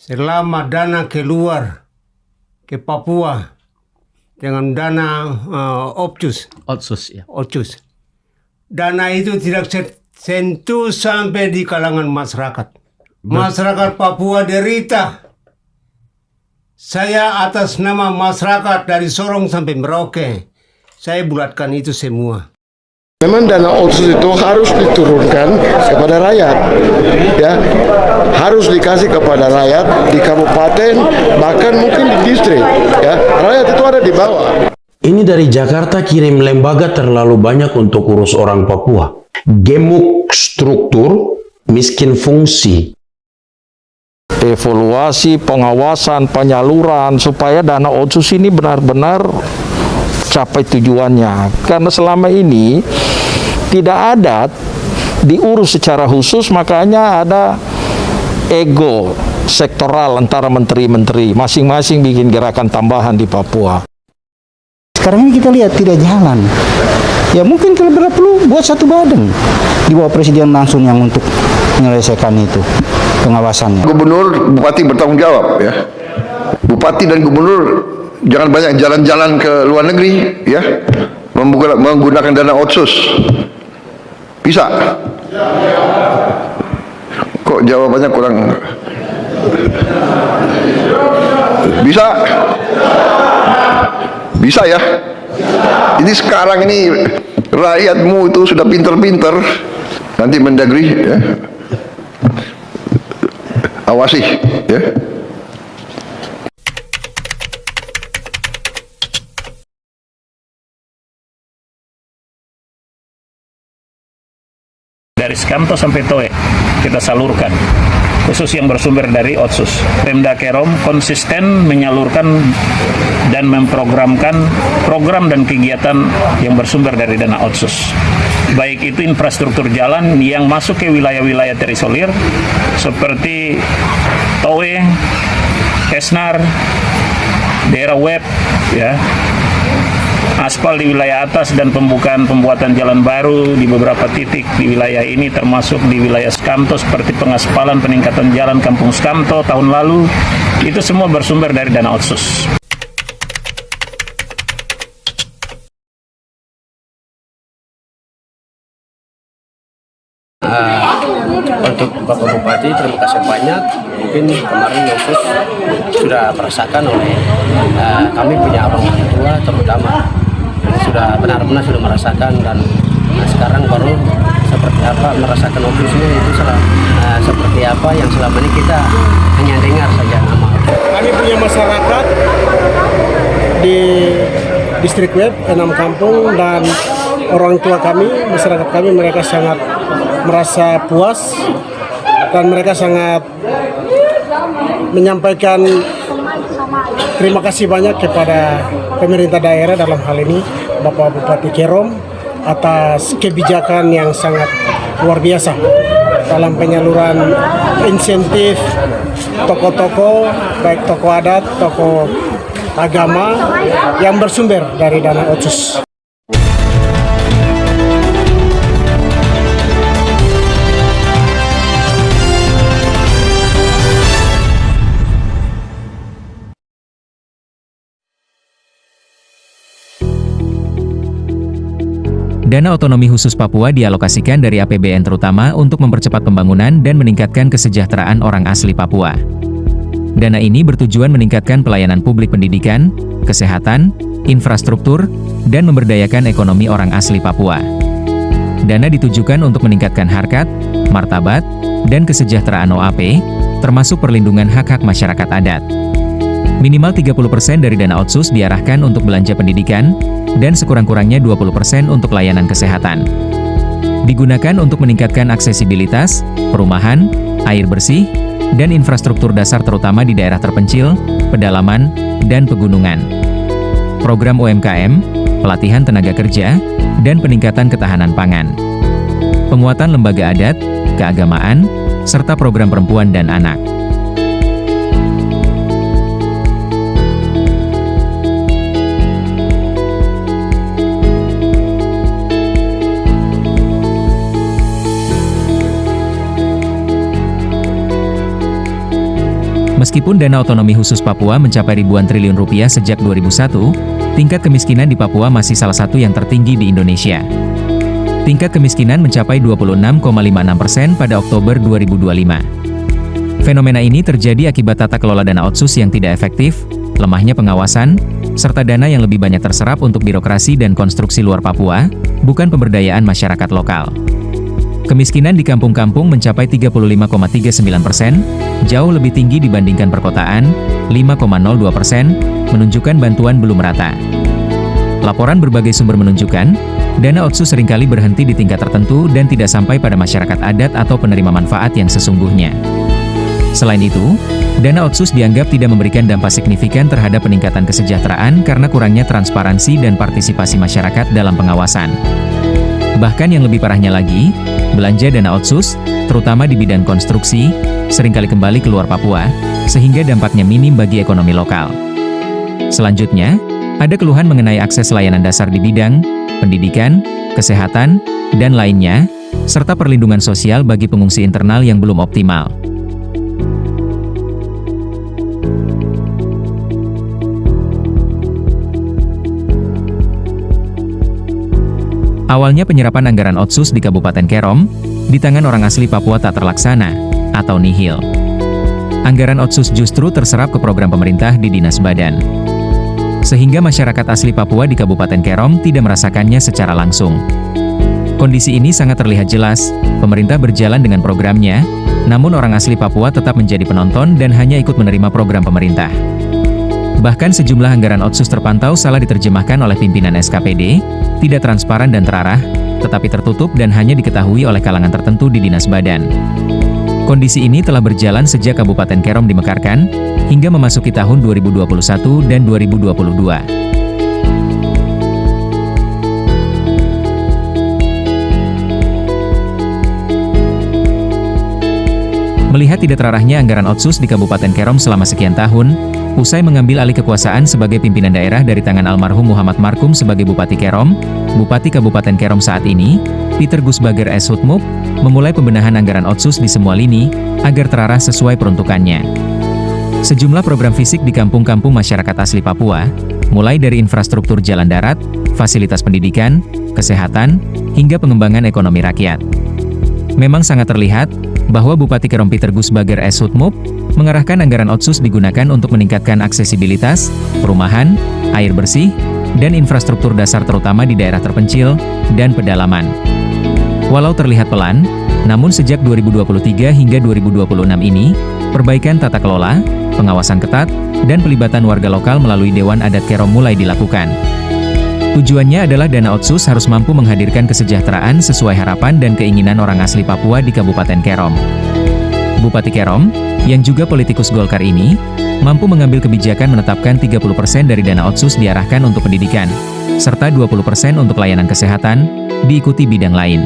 selama dana keluar ke Papua dengan dana Otsus ya. Otsus, dana itu tidak sentuh sampai di kalangan masyarakat. Masyarakat Papua derita. Saya atas nama masyarakat dari Sorong sampai Merauke, saya bulatkan itu semua. Memang dana otsus itu harus diturunkan kepada rakyat, ya, harus dikasih kepada rakyat di kabupaten, bahkan mungkin di distrik, ya, rakyat itu ada di bawah. Ini dari Jakarta kirim lembaga terlalu banyak untuk urus orang Papua. Gemuk struktur, miskin fungsi. Evaluasi, pengawasan, penyaluran supaya dana otsus ini benar-benar capai tujuannya. Karena selama ini tidak ada diurus secara khusus, makanya ada ego sektoral antara menteri-menteri, masing-masing bikin gerakan tambahan di Papua. Sekarang ini kita lihat tidak jalan. Ya mungkin kalau perlu buat satu badan di bawah presiden langsung yang untuk menyelesaikan itu pengawasannya. Gubernur, bupati bertanggung jawab, ya. Bupati dan gubernur jangan banyak jalan-jalan ke luar negeri, ya, menggunakan dana otsus. Bisa? Kok jawabannya kurang? Bisa? Bisa ya? Ini sekarang ini rakyatmu itu sudah pinter-pinter, nanti Mendagri, ya, awasi, ya. Dari Skamto sampai Toe kita salurkan, khusus yang bersumber dari Otsus. Pemda Kerom konsisten menyalurkan dan memprogramkan program dan kegiatan yang bersumber dari dana Otsus. Baik itu infrastruktur jalan yang masuk ke wilayah-wilayah terisolir seperti Toe, Kesnar, daerah Web, ya, aspal di wilayah atas dan pembuatan jalan baru di beberapa titik di wilayah ini, termasuk di wilayah Skamto seperti pengaspalan peningkatan jalan Kampung Skamto tahun lalu, itu semua bersumber dari dana Otsus. Untuk Bapak Bupati, terima kasih banyak. Mungkin kemarin Otsus sudah merasakan oleh kami punya abang tua terutama, sudah benar-benar sudah merasakan, dan sekarang baru seperti apa merasakan Otsusnya itu seperti apa yang selama ini kita hanya dengar saja nama. Kami punya masyarakat di distrik Web 6 kampung, dan orang tua kami, masyarakat kami, mereka sangat merasa puas dan mereka sangat menyampaikan terima kasih banyak kepada pemerintah daerah, dalam hal ini Bapak Bupati Kerom, atas kebijakan yang sangat luar biasa dalam penyaluran insentif toko-toko, baik toko adat, toko agama yang bersumber dari dana Otsus. Dana otonomi khusus Papua dialokasikan dari APBN terutama untuk mempercepat pembangunan dan meningkatkan kesejahteraan orang asli Papua. Dana ini bertujuan meningkatkan pelayanan publik pendidikan, kesehatan, infrastruktur, dan memberdayakan ekonomi orang asli Papua. Dana ditujukan untuk meningkatkan harkat, martabat, dan kesejahteraan OAP, termasuk perlindungan hak-hak masyarakat adat. Minimal 30% dari dana Otsus diarahkan untuk belanja pendidikan, dan sekurang-kurangnya 20% untuk layanan kesehatan. Digunakan untuk meningkatkan aksesibilitas, perumahan, air bersih, dan infrastruktur dasar terutama di daerah terpencil, pedalaman, dan pegunungan. Program UMKM, pelatihan tenaga kerja, dan peningkatan ketahanan pangan. Penguatan lembaga adat, keagamaan, serta program perempuan dan anak. Meskipun dana otonomi khusus Papua mencapai ribuan triliun rupiah sejak 2001, tingkat kemiskinan di Papua masih salah satu yang tertinggi di Indonesia. Tingkat kemiskinan mencapai 26,56% pada Oktober 2025. Fenomena ini terjadi akibat tata kelola dana otsus yang tidak efektif, lemahnya pengawasan, serta dana yang lebih banyak terserap untuk birokrasi dan konstruksi luar Papua, bukan pemberdayaan masyarakat lokal. Kemiskinan di kampung-kampung mencapai 35,39%, jauh lebih tinggi dibandingkan perkotaan, 5,02%, menunjukkan bantuan belum rata. Laporan berbagai sumber menunjukkan, dana otsus seringkali berhenti di tingkat tertentu dan tidak sampai pada masyarakat adat atau penerima manfaat yang sesungguhnya. Selain itu, dana otsus dianggap tidak memberikan dampak signifikan terhadap peningkatan kesejahteraan karena kurangnya transparansi dan partisipasi masyarakat dalam pengawasan. Bahkan yang lebih parahnya lagi, belanja dana otsus, terutama di bidang konstruksi, seringkali kembali keluar Papua, sehingga dampaknya minim bagi ekonomi lokal. Selanjutnya, ada keluhan mengenai akses layanan dasar di bidang pendidikan, kesehatan, dan lainnya, serta perlindungan sosial bagi pengungsi internal yang belum optimal. Awalnya penyerapan anggaran otsus di Kabupaten Kerom, di tangan orang asli Papua tak terlaksana, atau nihil. Anggaran otsus justru terserap ke program pemerintah di Dinas Badan. Sehingga masyarakat asli Papua di Kabupaten Kerom tidak merasakannya secara langsung. Kondisi ini sangat terlihat jelas, pemerintah berjalan dengan programnya, namun orang asli Papua tetap menjadi penonton dan hanya ikut menerima program pemerintah. Bahkan sejumlah anggaran otsus terpantau salah diterjemahkan oleh pimpinan SKPD, tidak transparan dan terarah, tetapi tertutup dan hanya diketahui oleh kalangan tertentu di Dinas Badan. Kondisi ini telah berjalan sejak Kabupaten Kerom dimekarkan, hingga memasuki tahun 2021 dan 2022. Melihat tidak terarahnya anggaran otsus di Kabupaten Kerom selama sekian tahun, usai mengambil alih kekuasaan sebagai pimpinan daerah dari tangan almarhum Muhammad Markum sebagai Bupati Kerom, Bupati Kabupaten Kerom saat ini, Peter Gusbager S. Hutmup, memulai pembenahan anggaran otsus di semua lini, agar terarah sesuai peruntukannya. Sejumlah program fisik di kampung-kampung masyarakat asli Papua, mulai dari infrastruktur jalan darat, fasilitas pendidikan, kesehatan, hingga pengembangan ekonomi rakyat. Memang sangat terlihat, bahwa Bupati Kerom Peter Gusbager S. Hutmup mengarahkan anggaran otsus digunakan untuk meningkatkan aksesibilitas, perumahan, air bersih, dan infrastruktur dasar terutama di daerah terpencil dan pedalaman. Walau terlihat pelan, namun sejak 2023 hingga 2026 ini, perbaikan tata kelola, pengawasan ketat, dan pelibatan warga lokal melalui Dewan Adat Kerom mulai dilakukan. Tujuannya adalah dana otsus harus mampu menghadirkan kesejahteraan sesuai harapan dan keinginan orang asli Papua di Kabupaten Kerom. Bupati Kerom, yang juga politikus Golkar ini, mampu mengambil kebijakan menetapkan 30% dari dana otsus diarahkan untuk pendidikan, serta 20% untuk layanan kesehatan, diikuti bidang lain.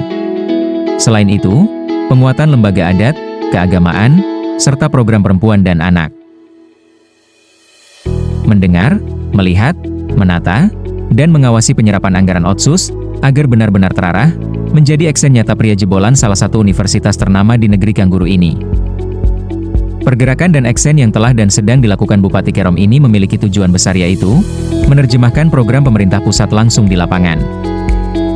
Selain itu, penguatan lembaga adat, keagamaan, serta program perempuan dan anak. Mendengar, melihat, menata, dan mengawasi penyerapan anggaran otsus, agar benar-benar terarah, menjadi eksen nyata pria jebolan salah satu universitas ternama di negeri Kangguru ini. Pergerakan dan eksen yang telah dan sedang dilakukan Bupati Kerom ini memiliki tujuan besar, yaitu menerjemahkan program pemerintah pusat langsung di lapangan.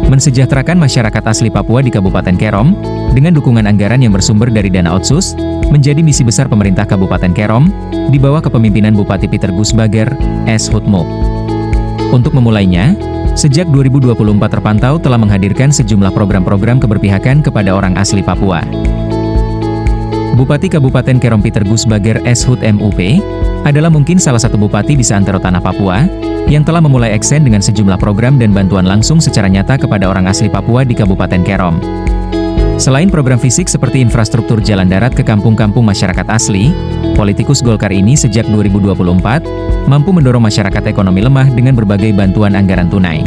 Mensejahterakan masyarakat asli Papua di Kabupaten Kerom, dengan dukungan anggaran yang bersumber dari dana otsus, menjadi misi besar pemerintah Kabupaten Kerom, di bawah kepemimpinan Bupati Peter Gusbager S. Hutmup. Untuk memulainya, sejak 2024 terpantau telah menghadirkan sejumlah program-program keberpihakan kepada orang asli Papua. Bupati Kabupaten Kerom Peter Gusbager S. Hut MUP, adalah mungkin salah satu bupati di seantero tanah Papua, yang telah memulai eksen dengan sejumlah program dan bantuan langsung secara nyata kepada orang asli Papua di Kabupaten Kerom. Selain program fisik seperti infrastruktur jalan darat ke kampung-kampung masyarakat asli, politikus Golkar ini sejak 2024, mampu mendorong masyarakat ekonomi lemah dengan berbagai bantuan anggaran tunai.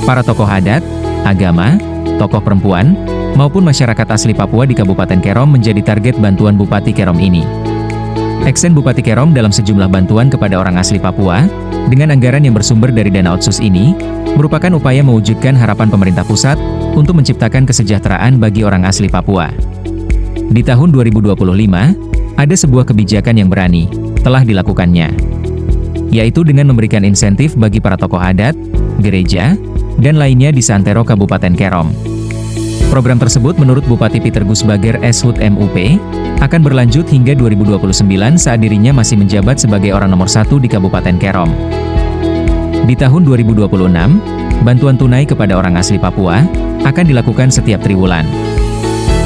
Para tokoh adat, agama, tokoh perempuan, maupun masyarakat asli Papua di Kabupaten Kerom menjadi target bantuan Bupati Kerom ini. Eksen Bupati Kerom dalam sejumlah bantuan kepada orang asli Papua, dengan anggaran yang bersumber dari dana otsus ini, merupakan upaya mewujudkan harapan pemerintah pusat untuk menciptakan kesejahteraan bagi orang asli Papua. Di tahun 2025, ada sebuah kebijakan yang berani telah dilakukannya, yaitu dengan memberikan insentif bagi para tokoh adat, gereja, dan lainnya di seantero Kabupaten Kerom. Program tersebut menurut Bupati Peter Gusbager SHUT MUP akan berlanjut hingga 2029 saat dirinya masih menjabat sebagai orang nomor 1 di Kabupaten Kerom. Di tahun 2026, bantuan tunai kepada orang asli Papua akan dilakukan setiap triwulan.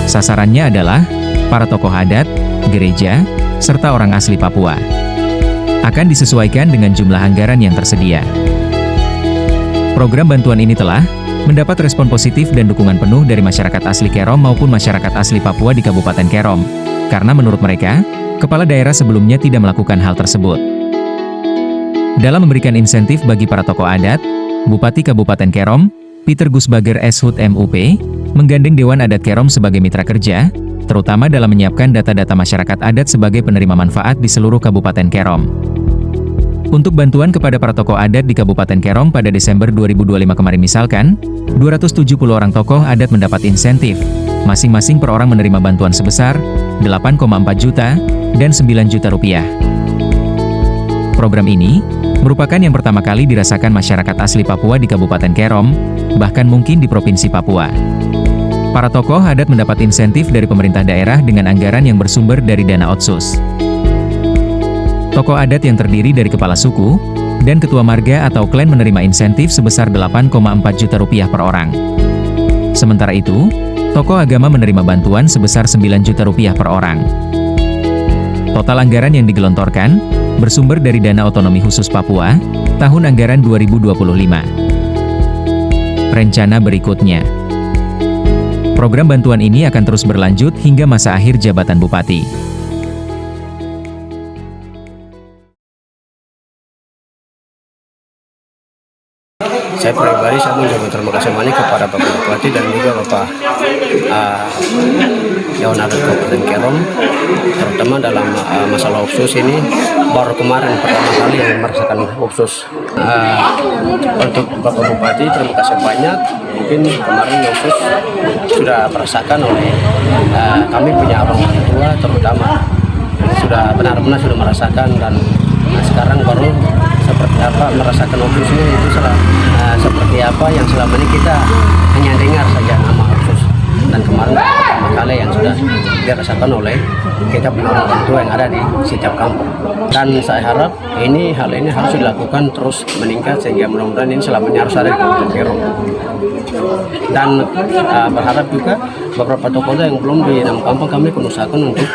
Sasarannya adalah para tokoh adat, gereja, serta orang asli Papua. Akan disesuaikan dengan jumlah anggaran yang tersedia. Program bantuan ini telah mendapat respon positif dan dukungan penuh dari masyarakat asli Kerom maupun masyarakat asli Papua di Kabupaten Kerom, karena menurut mereka, kepala daerah sebelumnya tidak melakukan hal tersebut. Dalam memberikan insentif bagi para tokoh adat, Bupati Kabupaten Kerom, Peter Gusbager SHUT MUP, menggandeng Dewan Adat Kerom sebagai mitra kerja, terutama dalam menyiapkan data-data masyarakat adat sebagai penerima manfaat di seluruh Kabupaten Kerom. Untuk bantuan kepada para tokoh adat di Kabupaten Kerom pada Desember 2025 kemarin misalkan, 270 orang tokoh adat mendapat insentif, masing-masing per orang menerima bantuan sebesar 8,4 juta dan 9 juta rupiah. Program ini merupakan yang pertama kali dirasakan masyarakat asli Papua di Kabupaten Kerom, bahkan mungkin di Provinsi Papua. Para tokoh adat mendapat insentif dari pemerintah daerah dengan anggaran yang bersumber dari dana otsus. Tokoh adat yang terdiri dari kepala suku dan ketua marga atau klan menerima insentif sebesar 8,4 juta rupiah per orang. Sementara itu, tokoh agama menerima bantuan sebesar 9 juta rupiah per orang. Total anggaran yang digelontorkan bersumber dari dana otonomi khusus Papua tahun anggaran 2025. Rencana berikutnya. Program bantuan ini akan terus berlanjut hingga masa akhir jabatan Bupati. Saya pribadi saya mengucapkan terima kasih banyak kepada Bapak Bupati dan juga Bapak Dewan Adat Kabupaten Kerom, terutama dalam masalah opsus ini. Baru kemarin pertama kali yang merasakan opsus. Untuk Bapak Bupati terima kasih banyak. Mungkin kemarin opsus sudah merasakan oleh kami punya abang tua terutama sudah benar-benar sudah merasakan, dan sekarang baru seperti apa merasakan opsusnya itu seperti apa yang selama ini kita hanya dengar saja nama opsus, dan kemarin pertama kali yang sudah dirasakan oleh kita punya orang tua yang ada di setiap kampung. Dan saya harap hal ini harus dilakukan terus meningkat sehingga mudah-mudahan ini selamanya harus ada di Kabupaten Kerom. Dan berharap juga beberapa tokoh yang belum di dalam kampung kami akan usahakan untuk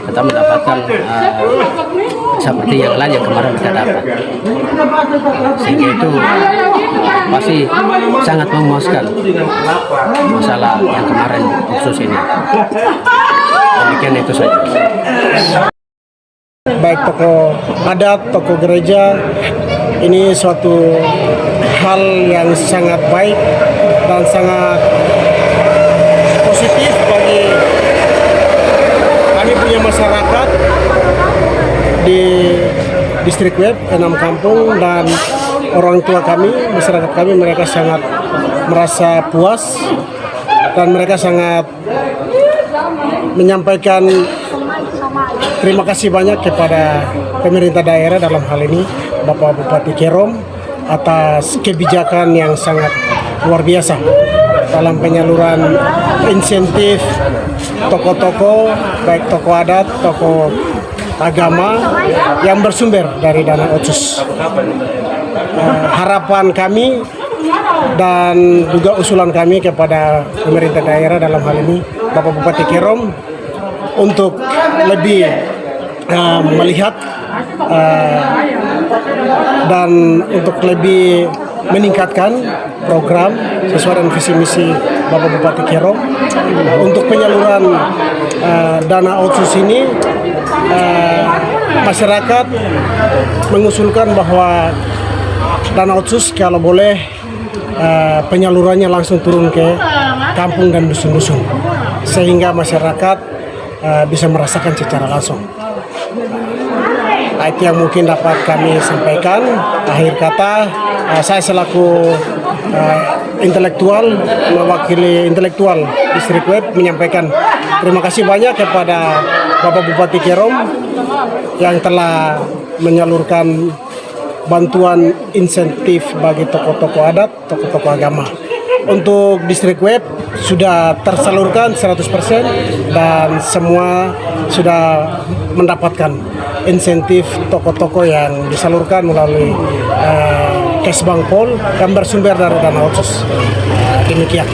kita mendapatkan seperti yang lain yang kemarin kita dapat, sehingga itu pasti sangat memuaskan masalah yang kemarin khusus ini. Demikian itu saja. Baik tokoh adat, tokoh gereja, ini suatu hal yang sangat baik dan sangat positif bagi kami punya masyarakat di distrik Web 6 kampung, dan orang tua kami, masyarakat kami, mereka sangat merasa puas dan mereka sangat menyampaikan terima kasih banyak kepada pemerintah daerah, dalam hal ini Bapak Bupati Kerom, atas kebijakan yang sangat luar biasa dalam penyaluran insentif tokoh-tokoh, baik tokoh adat, tokoh agama yang bersumber dari dana otsus. Harapan kami dan juga usulan kami kepada pemerintah daerah, dalam hal ini Bapak Bupati Kerom, untuk lebih melihat dan untuk lebih meningkatkan program sesuai dengan visi misi Bapak Bupati Kerom untuk penyaluran dana otsus ini. Masyarakat mengusulkan bahwa dana otsus kalau boleh penyalurannya langsung turun ke kampung dan dusun-dusun, sehingga masyarakat bisa merasakan secara langsung. Itu yang mungkin dapat kami sampaikan. Akhir kata, saya selaku intelektual, mewakili intelektual distrik Web, menyampaikan Terima kasih banyak kepada Bapak Bupati Kerom yang telah menyalurkan bantuan insentif bagi tokoh-tokoh adat, tokoh-tokoh agama. Untuk distrik web sudah tersalurkan 100% dan semua sudah mendapatkan insentif tokoh-tokoh yang disalurkan melalui Kesbangpol yang bersumber dari dana otsus. Demikian.